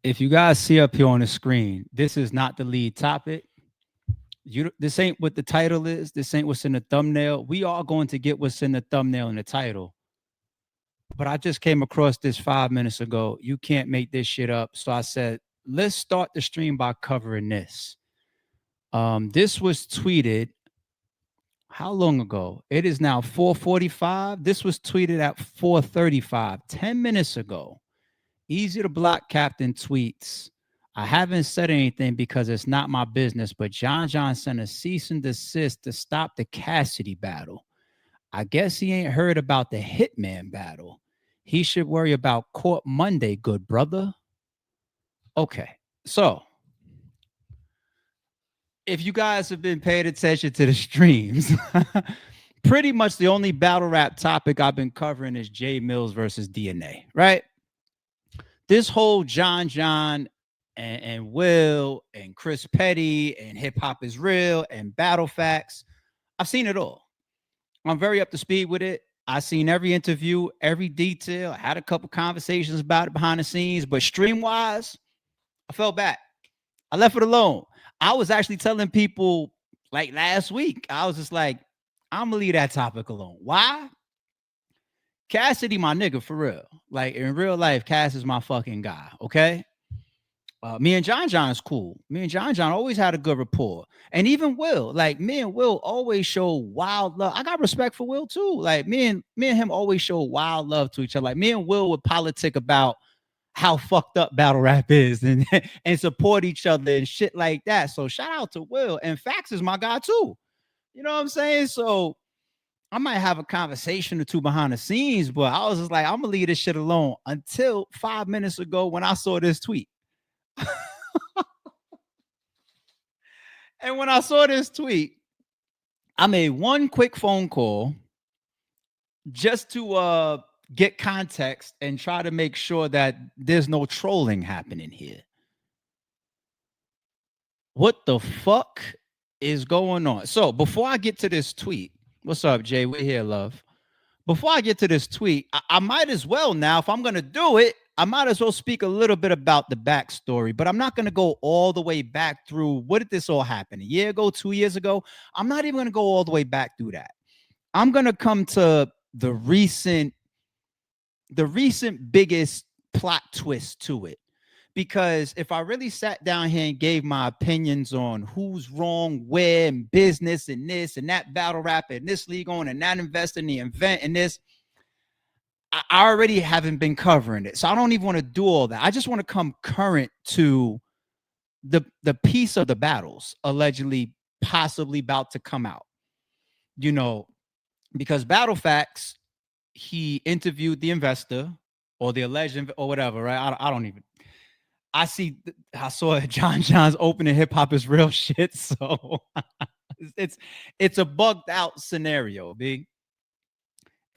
If you guys see up here on the screen, this is not the lead topic. This ain't what the title is. This ain't what's in the thumbnail. We are going to get what's in the thumbnail and the title. But I just came across this 5 minutes ago. You can't make this shit up. So I said, let's start the stream by covering this. This was tweeted how long ago? It is now 4:45. This was tweeted at 4:35, 10 minutes ago. Easy to Block Captain tweets, I haven't said anything because it's not my business, but John sent a cease and desist to stop the Cassidy battle. I guess he ain't heard about the Hitman battle. He should worry about Court Monday, good brother. Okay, so if you guys have been paying attention to the streams, pretty much the only battle rap topic I've been covering is Jay Mills versus DNA, right? This whole John and Will and Chris Petty and Hip Hop is Real and Battle Facts, I've seen it all. I'm very up to speed with it. I've seen every interview, every detail. I had a couple conversations about it behind the scenes, but stream wise, I fell back. I left it alone. I was actually telling people like last week, I was just like, I'm gonna leave that topic alone. Why? Cassidy, my nigga, for real. Like in real life, Cass is my fucking guy. Okay. Me and John is cool. Me and John always had a good rapport. And even Will, like me and Will always show wild love. I got respect for Will too. Like me and him always show wild love to each other. Like me and Will would politic about how fucked up battle rap is and and support each other and shit like that. So shout out to Will. And Fax is my guy too. You know what I'm saying? So I might have a conversation or two behind the scenes, but I was just like, I'm gonna leave this shit alone until 5 minutes ago when I saw this tweet. And when I saw this tweet, I made one quick phone call just to get context and try to make sure that there's no trolling happening here. What the fuck is going on? So before I get to this tweet, what's up, Jay? We're here, love. Before I get to this tweet, I might as well now, if I'm gonna do it, I might as well speak a little bit about the backstory, but I'm not gonna go all the way back through what did this all happen? A year ago, 2 years ago? I'm not even gonna go all the way back through that. I'm gonna come to the recent biggest plot twist to it. Because if I really sat down here and gave my opinions on who's wrong, where, and business, and this and that battle rap, and this league on, and that invest in the event, and this, I already haven't been covering it. So I don't even want to do all that. I just want to come current to the piece of the battles allegedly possibly about to come out. You know, because Battle Facts, he interviewed the investor or the alleged or whatever, right? I don't even. I saw John's opening hip hop is real shit. So it's it's a bugged out scenario, big.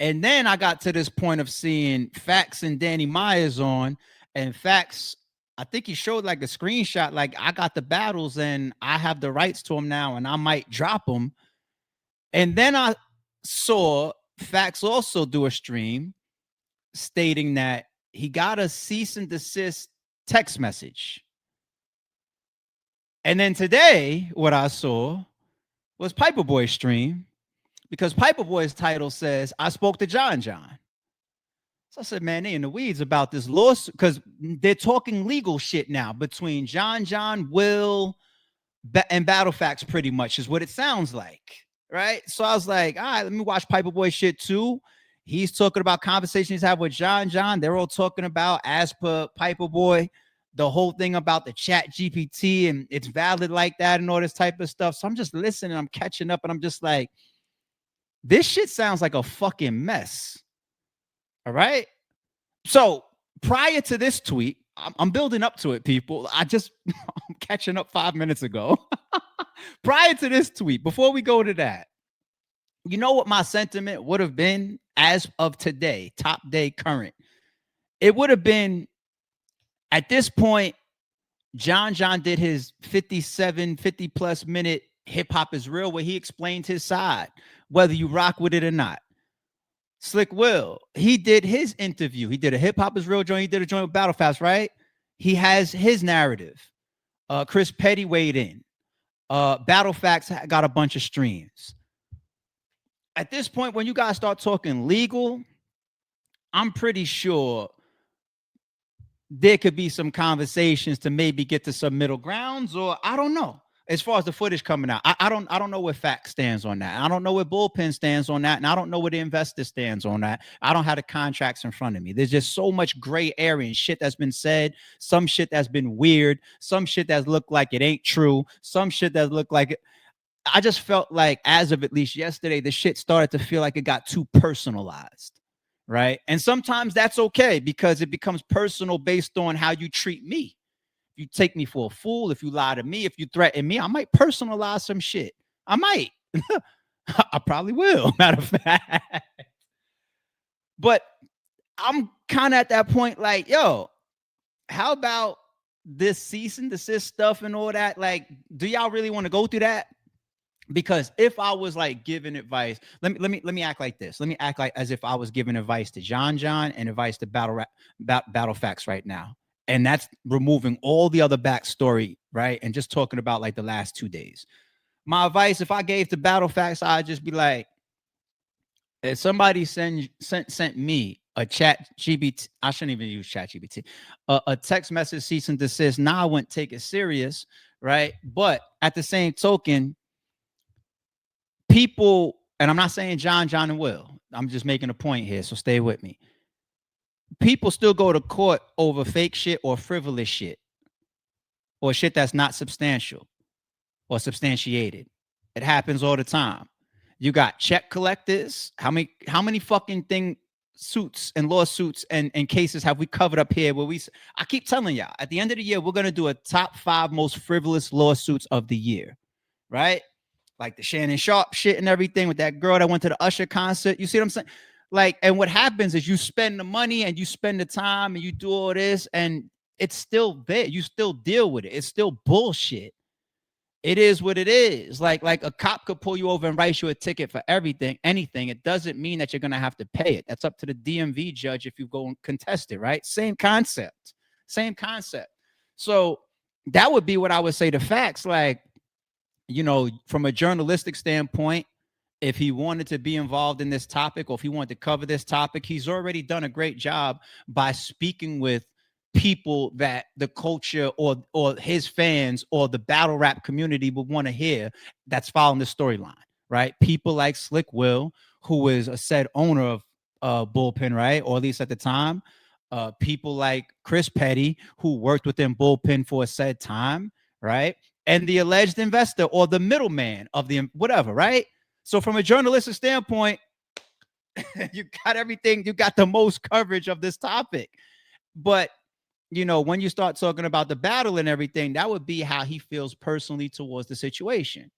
And then I got to this point of seeing Fax and Danny Myers on, and Fax, I think he showed like a screenshot, like I got the battles and I have the rights to them now, and I might drop them. And then I saw Fax also do a stream stating that he got a cease and desist text message. And then today, what I saw was Piper Boy's stream because Piper Boy's title says, I spoke to John. So I said, man, they in the weeds about this lawsuit because they're talking legal shit now between John, Will, and Battle Facts, pretty much is what it sounds like. Right. So I was like, all right, let me watch Piper Boy shit too. He's talking about conversations he's had with John. They're all talking about, as per Piper Boy, the whole thing about the chat GPT and it's valid like that and all this type of stuff. So I'm just listening, I'm catching up, and I'm just like, this shit sounds like a fucking mess. All right. So prior to this tweet, I'm building up to it, people. I'm catching up 5 minutes ago. Prior to this tweet, before we go to that, you know what my sentiment would have been as of today, top day current? It would have been at this point, John did his 50 plus minute hip hop is real where he explained his side, whether you rock with it or not. Slick Will, he did his interview. He did a hip hop is real joint. He did a joint with Battle Fast, right? He has his narrative. Chris Petty weighed in. Battle Facts got a bunch of streams. At this point, when you guys start talking legal, I'm pretty sure there could be some conversations to maybe get to some middle grounds, or I don't know. As far as the footage coming out, I don't know where Fact stands on that. I don't know where Bullpen stands on that, and I don't know where the investor stands on that. I don't have the contracts in front of me. There's just so much gray area and shit that's been said. Some shit that's been weird. Some shit that's looked like it ain't true. Some shit that looked like it. I just felt like, as of at least yesterday, the shit started to feel like it got too personalized. Right. And sometimes that's okay because it becomes personal based on how you treat me. If you take me for a fool, if you lie to me, if you threaten me, I might personalize some shit. I might. I probably will, matter of fact. But I'm kind of at that point like, yo, how about this cease and desist stuff and all that? Like, do y'all really want to go through that? Because if I was like giving advice, let me act like this. Let me act like as if I was giving advice to John and advice to Battle Facts right now. And that's removing all the other backstory, right? And just talking about like the last 2 days. My advice, if I gave to Battle Facts, I'd just be like, if somebody sent me a chat GBT, I shouldn't even use chat GBT, a text message cease and desist. Now I wouldn't take it serious, right? But at the same token, people, and I'm not saying John, and Will, I'm just making a point here, so stay with me. People still go to court over fake shit or frivolous shit or shit that's not substantial or substantiated. It happens all the time. You got check collectors. How many fucking suits and lawsuits and cases have we covered up here where I keep telling y'all, at the end of the year, we're going to do a top 5 most frivolous lawsuits of the year, right? Like the Shannon Sharp shit and everything with that girl that went to the Usher concert. You see what I'm saying? Like, and what happens is you spend the money and you spend the time and you do all this and it's still there. You still deal with it. It's still bullshit. It is what it is. Like a cop could pull you over and write you a ticket for anything. It doesn't mean that you're going to have to pay it. That's up to the DMV judge if you go and contest it, right? Same concept. So that would be what I would say to Facts. Like, from a journalistic standpoint, if he wanted to be involved in this topic or if he wanted to cover this topic, he's already done a great job by speaking with people that the culture or his fans or the battle rap community would want to hear that's following the storyline, right? People like Slick Will, who is a said owner of Bullpen, right? Or at least at the time. People like Chris Petty, who worked within Bullpen for a said time, right? And the alleged investor or the middleman of the whatever, right? So from a journalistic standpoint, you got everything, you got the most coverage of this topic. But, when you start talking about the battle and everything, that would be how he feels personally towards the situation,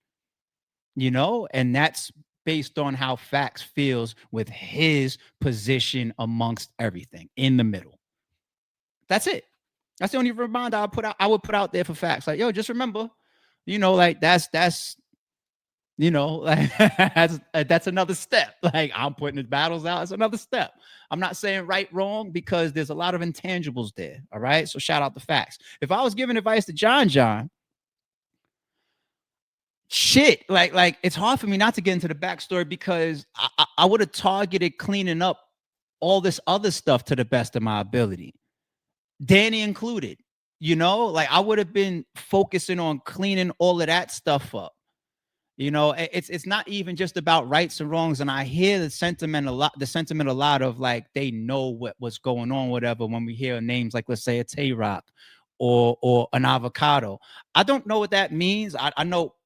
and that's based on how Facts feels with his position amongst everything in the middle. That's it. That's the only reminder I would put out there for Facts. Like, yo, just remember, like that's like that's another step. Like, I'm putting the battles out. It's another step. I'm not saying right, wrong, because there's a lot of intangibles there. All right. So shout out the Facts. If I was giving advice to John, shit, like it's hard for me not to get into the backstory because I would have targeted cleaning up all this other stuff to the best of my ability. Danny included, like I would have been focusing on cleaning all of that stuff up. It's not even just about rights and wrongs. And I hear the sentiment a lot of like, they know what's going on, whatever, when we hear names like, let's say a Tay-Rock or an Avocado. I don't know what that means. I know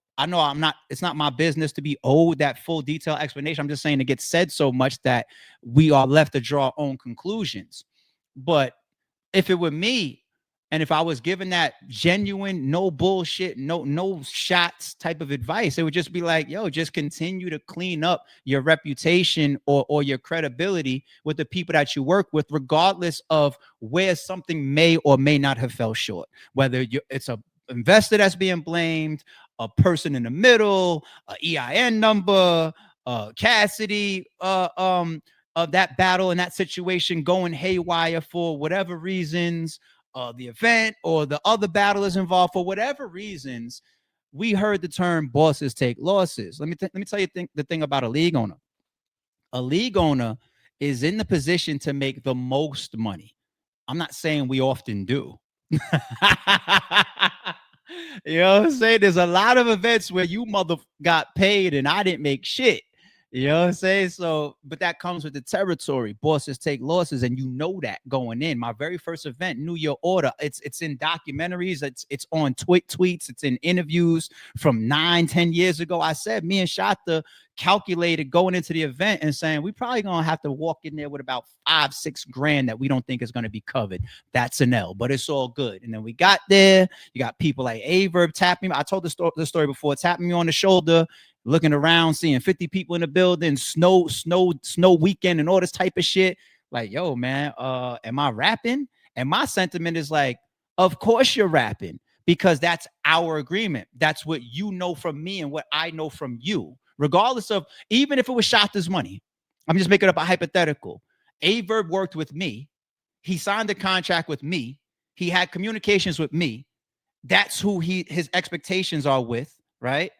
it's not my business to be owed that full detailed explanation. I'm just saying it gets said so much that we are left to draw our own conclusions. But if it were me, and if I was given that genuine, no bullshit, no shots type of advice, it would just be like, yo, just continue to clean up your reputation or your credibility with the people that you work with, regardless of where something may or may not have fell short. Whether it's a investor that's being blamed, a person in the middle, a EIN number, Cassidy, of that battle and that situation going haywire for whatever reasons, the event or the other battlers involved, for whatever reasons, we heard the term bosses take losses. Let me tell you the thing about a league owner. A league owner is in the position to make the most money. I'm not saying we often do. You know what I'm saying? There's a lot of events where you mother got paid and I didn't make shit. You know what I'm saying? So, but that comes with the territory. Bosses take losses, and you know that going in. My very first event, New Year Order, it's in documentaries, it's on tweets, it's in interviews from 9-10 years ago. I said me and Shata calculated going into the event and saying we probably gonna have to walk in there with about 5-6 grand that we don't think is gonna be covered. That's an L, but it's all good. And then we got there. You got people like Averb tapping me. I told the story before, tapping me on the shoulder, looking around, seeing 50 people in the building, snow weekend, and all this type of shit. Like, yo, man, am I rapping? And my sentiment is like, of course you're rapping, because that's our agreement. That's what you know from me and what I know from you. Regardless of, even if it was Shata's money, I'm just making up a hypothetical. Averb worked with me. He signed a contract with me. He had communications with me. That's who his expectations are with, right?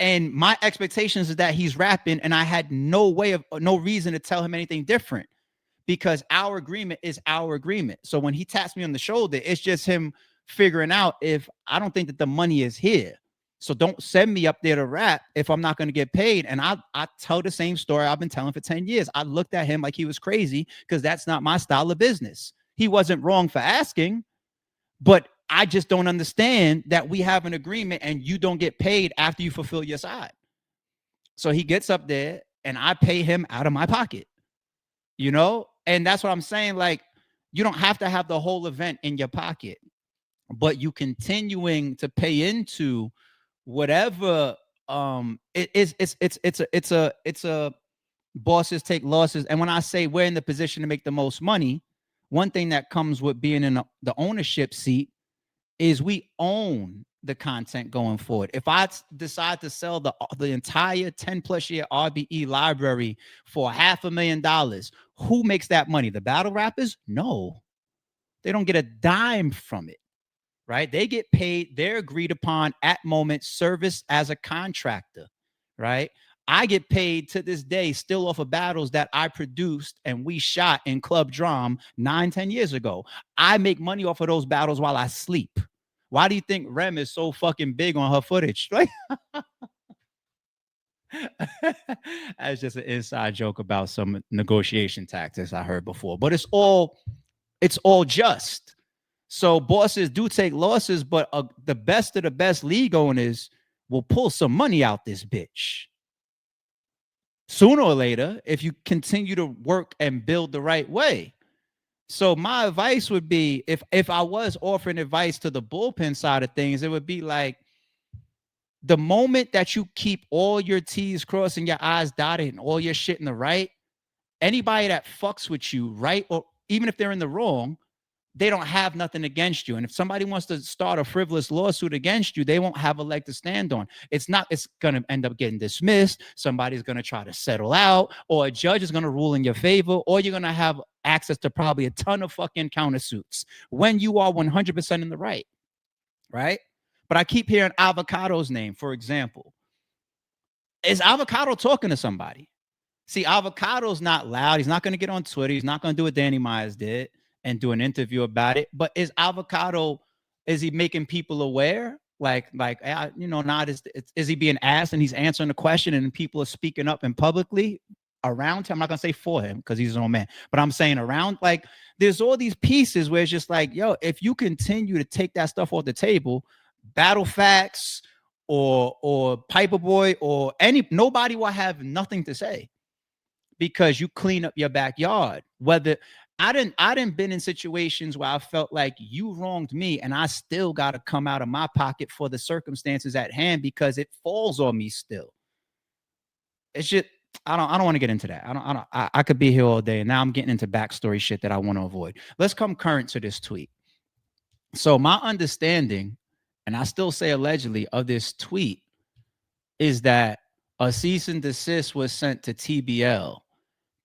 And my expectations is that he's rapping, and I had no reason to tell him anything different, because our agreement is our agreement. So when he taps me on the shoulder, it's just him figuring out if I don't think that the money is here. So don't send me up there to rap if I'm not going to get paid. And I tell the same story I've been telling for 10 years. I looked at him like he was crazy, because that's not my style of business. He wasn't wrong for asking, but I just don't understand that we have an agreement and you don't get paid after you fulfill your side. So he gets up there and I pay him out of my pocket, you know? And that's what I'm saying. Like, you don't have to have the whole event in your pocket, but you continuing to pay into whatever it's a bosses take losses. And when I say we're in the position to make the most money, one thing that comes with being in the ownership seat is we own the content going forward. If I decide to sell the entire 10 plus year RBE library for $500,000, who makes that money? The battle rappers? No, they don't get a dime from it, right? They get paid their agreed upon at moment service as a contractor, right? I get paid to this day still off of battles that I produced and we shot in Club Drum 9-10 years ago. I make money off of those battles while I sleep. Why do you think Rem is so fucking big on her footage? Like, that's just an inside joke about some negotiation tactics I heard before. But it's all just. So bosses do take losses, but the best of the best league owners will pull some money out this bitch. Sooner or later, if you continue to work and build the right way. So my advice would be, if I was offering advice to the bullpen side of things, it would be like, the moment that you keep all your T's crossed and your I's dotted and all your shit in the right, anybody that fucks with you, right, or even if they're in the wrong, they don't have nothing against you. And if somebody wants to start a frivolous lawsuit against you, they won't have a leg to stand on. It's going to end up getting dismissed. Somebody's going to try to settle out, or a judge is going to rule in your favor, or you're going to have access to probably a ton of fucking countersuits when you are 100% in the right, right? But I keep hearing Avocado's name, for example. Is Avocado talking to somebody? See, Avocado's not loud. He's not going to get on Twitter. He's not going to do what Danny Myers did and do an interview about it. But is Avocado, is he making people aware? Not is he being asked and he's answering the question and people are speaking up and publicly around him? I'm not going to say for him because he's his own man, but I'm saying around, like, there's all these pieces where it's just like, yo, if you continue to take that stuff off the table, Battle Facts or Piper Boy or nobody will have nothing to say, because you clean up your backyard. Whether I didn't been in situations where I felt like you wronged me and I still got to come out of my pocket for the circumstances at hand because it falls on me still. It's just, I don't want to get into that. I could be here all day, and now I'm getting into backstory shit that I want to avoid. Let's come current to this tweet. So my understanding, and I still say allegedly, of this tweet is that a cease and desist was sent to TBL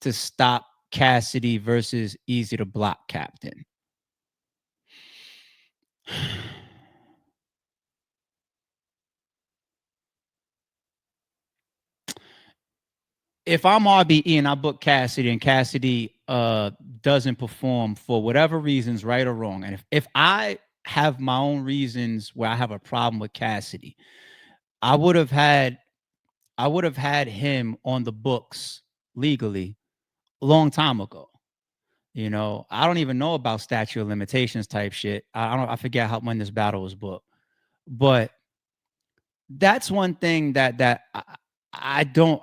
to stop Cassidy versus Eazy Da Block Captain. If I'm RBE and I book Cassidy and Cassidy doesn't perform for whatever reasons, right or wrong, and if I have my own reasons where I have a problem with Cassidy, I would have had I would have had him on the books legally a long time ago. You know, I don't even know about statute of limitations type shit. I don't. I forget how when this battle was booked, but that's one thing I don't.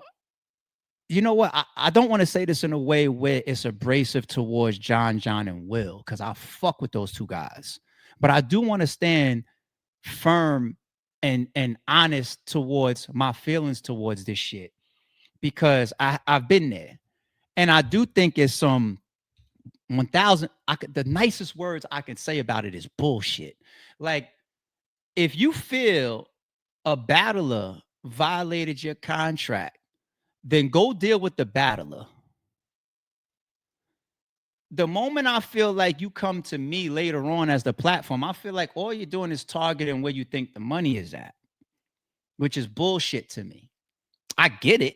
You know what? I don't want to say this in a way where it's abrasive towards John, and Will, because I fuck with those two guys. But I do want to stand firm and honest towards my feelings towards this shit because I've been there. And I do think it's some 1000 the nicest words I can say about it is bullshit. Like if you feel a battler violated your contract, then go deal with the battler. The moment I feel like you come to me later on as the platform, I feel like all you're doing is targeting where you think the money is at, which is bullshit to me. I get it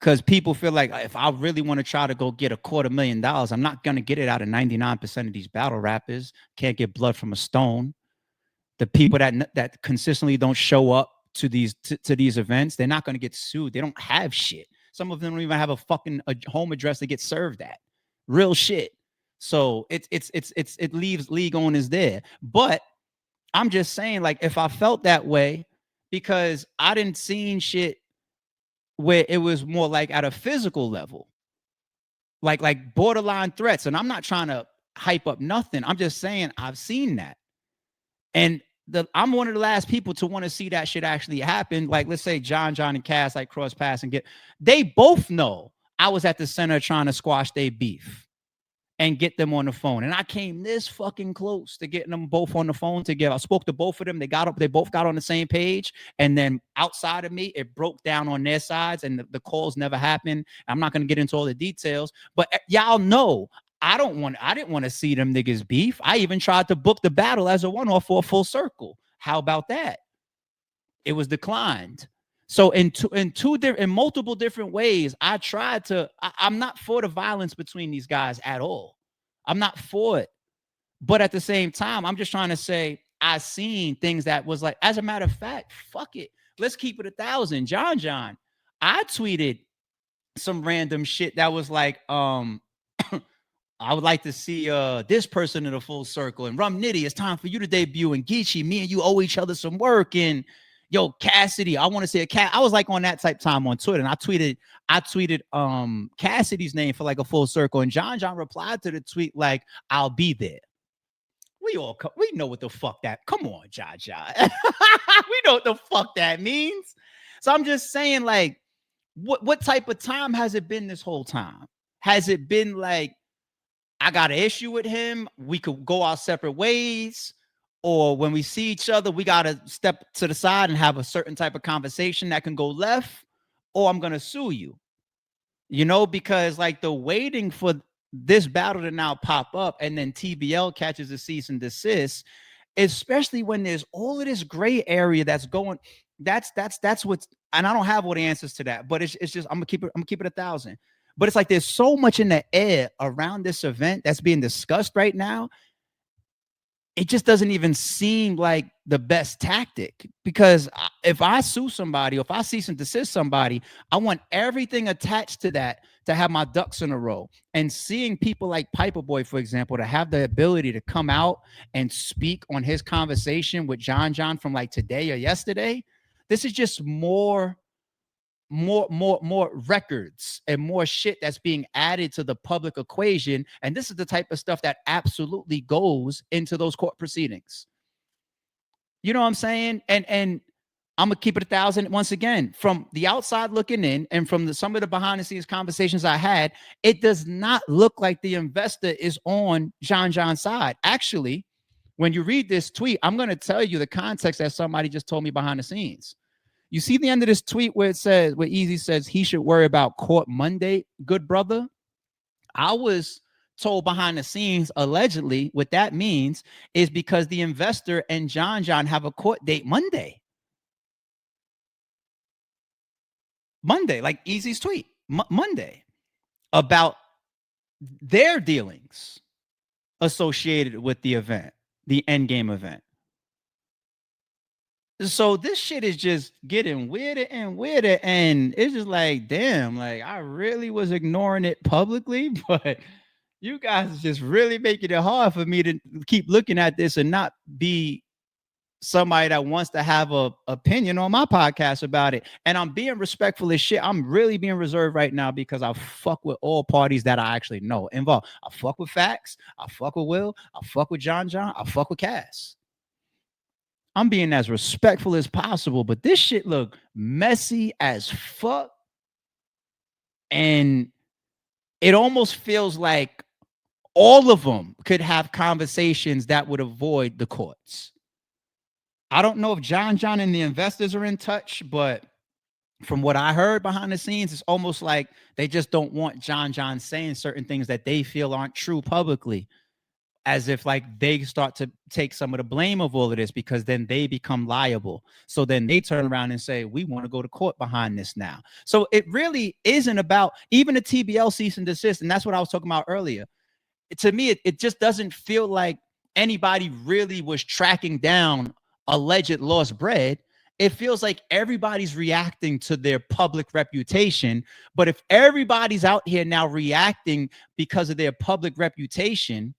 because people feel like if I really want to try to go get $250,000, I'm not going to get it out of 99% of these battle rappers. Can't get blood from a stone. The people that consistently don't show up to these events, they're not going to get sued. They don't have shit. Some of them don't even have a home address to get served at. Real shit. So it leaves league owners there. But I'm just saying, like, if I felt that way, because I didn't seen shit where it was more like at a physical level, like borderline threats. And I'm not trying to hype up nothing. I'm just saying I've seen that. And I'm one of the last people to want to see that shit actually happen. Like, let's say John, and Cass like cross pass and they both know I was at the center trying to squash their beef and get them on the phone. And I came this fucking close to getting them both on the phone together. I spoke to both of them. They both got on the same page. And then outside of me, it broke down on their sides and the calls never happened. I'm not going to get into all the details, but y'all know I didn't want to see them niggas beef. I even tried to book the battle as a one-off for a full circle. How about that? It was declined. So in multiple different ways, I tried to. I'm not for the violence between these guys at all. I'm not for it. But at the same time, I'm just trying to say I seen things that was like, as a matter of fact, fuck it. Let's keep it 1,000. John, I tweeted some random shit that was like, I would like to see this person in a full circle. And Rum Nitty, it's time for you to debut. And Geechee, me and you owe each other some work. And yo, Cassidy, I want to say a cat. I was like on that type time on Twitter. And I tweeted Cassidy's name for like a full circle. And John replied to the tweet like, I'll be there. We know what the fuck that. Come on, John. We know what the fuck that means. So I'm just saying, like, what type of time has it been this whole time? Has it been like, I got an issue with him, we could go our separate ways, or when we see each other, we got to step to the side and have a certain type of conversation that can go left, or I'm going to sue you, because like the waiting for this battle to now pop up and then TBL catches a cease and desist, especially when there's all of this gray area that's going, that's what's, and I don't have all the answers to that, but it's just, I'm gonna keep it 1,000. But it's like there's so much in the air around this event that's being discussed right now. It just doesn't even seem like the best tactic, because if I sue somebody, or if I cease and desist somebody, I want everything attached to that to have my ducks in a row. And seeing people like Piper Boy, for example, to have the ability to come out and speak on his conversation with John from like today or yesterday, this is just more records and more shit that's being added to the public equation. And this is the type of stuff that absolutely goes into those court proceedings. You know what I'm saying? And I'm gonna keep it 1,000 once again. From the outside looking in, and from some of the behind the scenes conversations I had, it does not look like the investor is on John's side. Actually, when you read this tweet, I'm gonna tell you the context that somebody just told me behind the scenes. You see the end of this tweet where Eazy says he should worry about court Monday, good brother. I was told behind the scenes, allegedly, what that means is because the investor and John have a court date Monday. Monday, like Eazy's tweet, Monday, about their dealings associated with the event, the Endgame event. So this shit is just getting weirder and weirder, and it's just like, damn, like I really was ignoring it publicly, but you guys just really making it hard for me to keep looking at this and not be somebody that wants to have a opinion on my podcast about it. And I'm being respectful as shit. I'm really being reserved right now because I fuck with all parties that I actually know involved. I fuck with Facts. I fuck with Will. I fuck with John. I fuck with Cass. I'm being as respectful as possible, but this shit look messy as fuck. And it almost feels like all of them could have conversations that would avoid the courts. I don't know if John and the investors are in touch, but from what I heard behind the scenes, it's almost like they just don't want John saying certain things that they feel aren't true publicly, as if like they start to take some of the blame of all of this because then they become liable. So then they turn around and say, we want to go to court behind this now. So it really isn't about even the TBL cease and desist. And that's what I was talking about earlier. To me, it just doesn't feel like anybody really was tracking down alleged lost bread. It feels like everybody's reacting to their public reputation. But if everybody's out here now reacting because of their public reputation,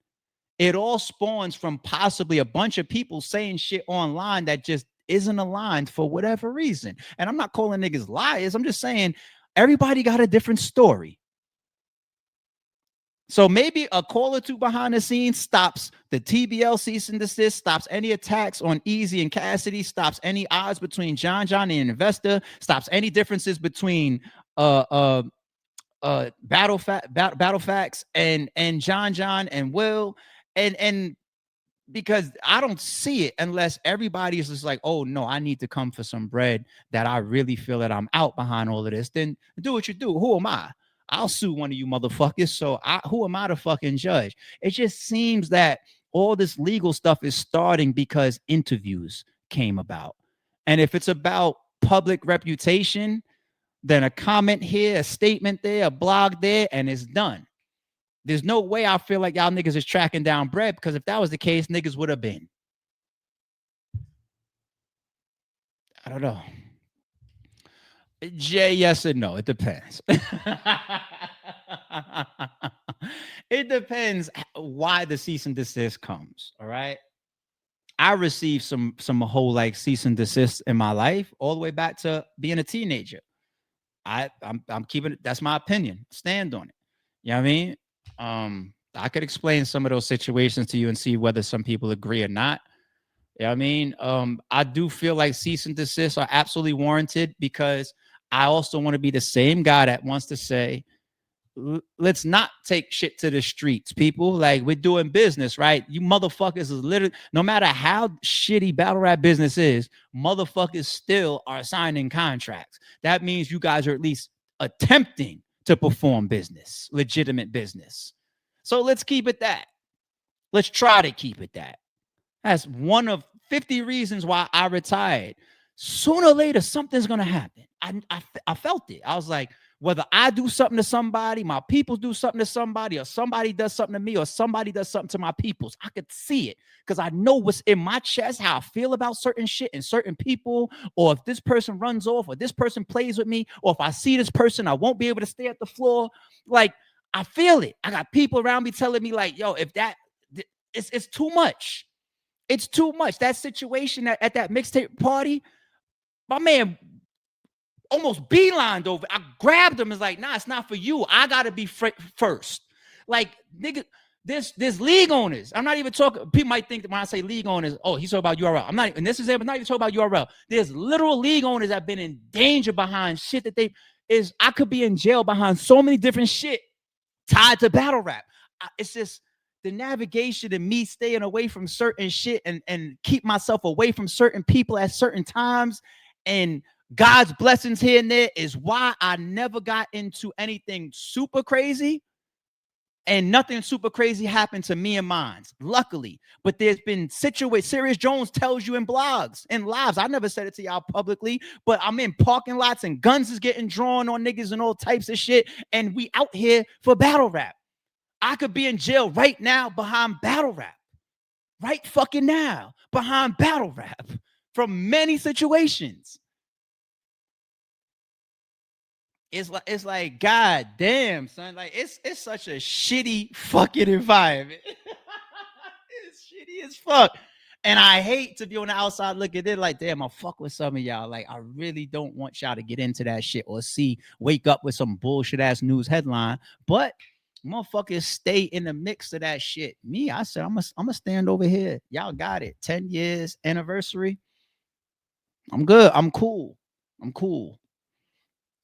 it all spawns from possibly a bunch of people saying shit online that just isn't aligned for whatever reason. And I'm not calling niggas liars. I'm just saying everybody got a different story. So maybe a call or two behind the scenes stops the TBL cease and desist, stops any attacks on Eazy and Cassidy, stops any odds between John and an investor, stops any differences between Battle Facts and John and Will, and because I don't see it unless everybody is just like, oh no, I need to come for some bread that I really feel that I'm out behind all of this. Then do what you do. Who am I? I'll sue one of you motherfuckers. So who am I to fucking judge? It just seems that all this legal stuff is starting because interviews came about. And if it's about public reputation, then a comment here, a statement there, a blog there, and it's done. There's no way I feel like y'all niggas is tracking down bread, because if that was the case, niggas would have been. I don't know. Jay, yes and no. It depends. It depends why the cease and desist comes. All right. I received some whole like cease and desist in my life all the way back to being a teenager. I'm keeping it. That's my opinion. Stand on it. You know what I mean? I could explain some of those situations to you and see whether some people agree or not. You know what I mean? I do feel like cease and desist are absolutely warranted, because I also want to be the same guy that wants to say, let's not take shit to the streets, people. Like, we're doing business, right? You motherfuckers is literally, no matter how shitty battle rap business is, motherfuckers still are signing contracts. That means you guys are at least attempting to perform business, legitimate business. So let's keep it that. Let's try to keep it that. That's one of 50 reasons why I retired. Sooner or later, something's going to happen. I felt it. I was like, whether I do something to somebody, my people do something to somebody, or somebody does something to me, or somebody does something to my peoples, I could see it, because I know what's in my chest, how I feel about certain shit and certain people, or if this person runs off, or this person plays with me, or if I see this person, I won't be able to stay at the floor. Like, I feel it. I got people around me telling me like, yo, if that, it's too much. It's too much. That situation at that mixtape party, my man almost beelined over. I grabbed him. It's like, nah, it's not for you. I gotta be first. Like, nigga, there's league owners. I'm not even talking. People might think that when I say league owners, oh, he's talking about URL. I'm not, and this is it, but not even talking about URL. There's literal league owners that have been in danger behind shit that I could be in jail behind so many different shit tied to battle rap. It's just the navigation and me staying away from certain shit and keep myself away from certain people at certain times, and God's blessings here and there, is why I never got into anything super crazy. and nothing super crazy happened to me and mine, luckily. But there's been situations. Serious Jones tells you in blogs and lives. I never said it to y'all publicly, but I'm in parking lots and guns is getting drawn on niggas and all types of shit. And we out here for battle rap. I could be in jail right now behind battle rap. Right fucking now behind battle rap from many situations. It's like god damn son, like it's such a shitty fucking environment. It's shitty as fuck, and I hate to be on the outside looking at it like damn I fuck with some of y'all, like I really don't want y'all to get into that shit or wake up with some bullshit ass news headline, but motherfuckers stay in the mix of that shit. Me, I said I'm gonna stand over here. Y'all got it. 10 years anniversary. I'm good. I'm cool. I'm cool.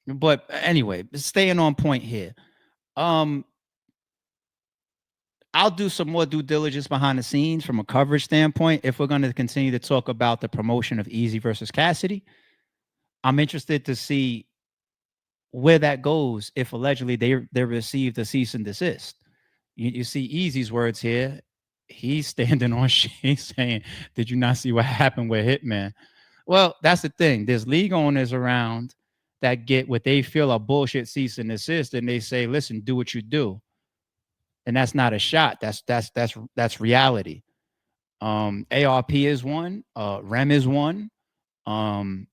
But anyway, staying on point here. Um, I'll do some more due diligence behind the scenes from a coverage standpoint. If we're going to continue to talk about the promotion of Eazy versus Cassidy, I'm interested to see where that goes if allegedly they received a cease and desist. You see Easy's words here. He's standing on shit. He's saying, "Did you not see what happened with Hitman?" Well, that's the thing. There's league owners around that get what they feel are bullshit cease and desist, and they say, "Listen, do what you do," and that's not a shot. That's reality. ARP is one. REM is one. Um,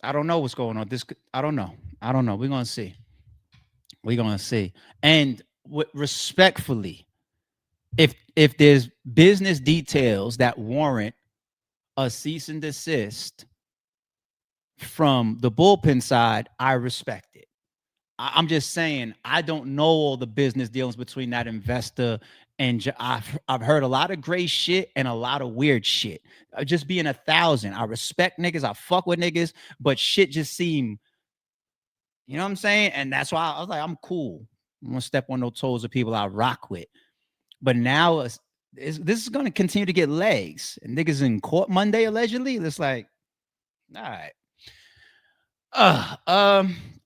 I don't know what's going on. I don't know. I don't know. We're gonna see. We're gonna see. And respectfully, if there's business details that warrant a cease and desist from the bullpen side, I respect it. I'm just saying I don't know all the business dealings between that investor and I've heard a lot of gray shit and a lot of weird shit. Just being 1,000. I respect niggas. I fuck with niggas, but shit just seem, you know what I'm saying? And that's why I was like, I'm cool. I'm gonna step on those toes of people I rock with. But now this is gonna continue to get legs. And niggas in court Monday allegedly. It's like, all right.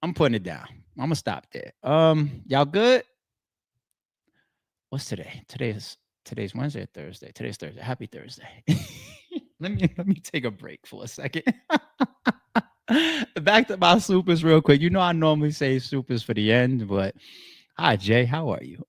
I'm putting it down. I'm gonna stop there. Y'all good? What's today? Today's Wednesday or Thursday. Today's Thursday. Happy Thursday. let me take a break for a second. Back to my supers real quick. You know I normally say supers for the end, but hi Jay, how are you?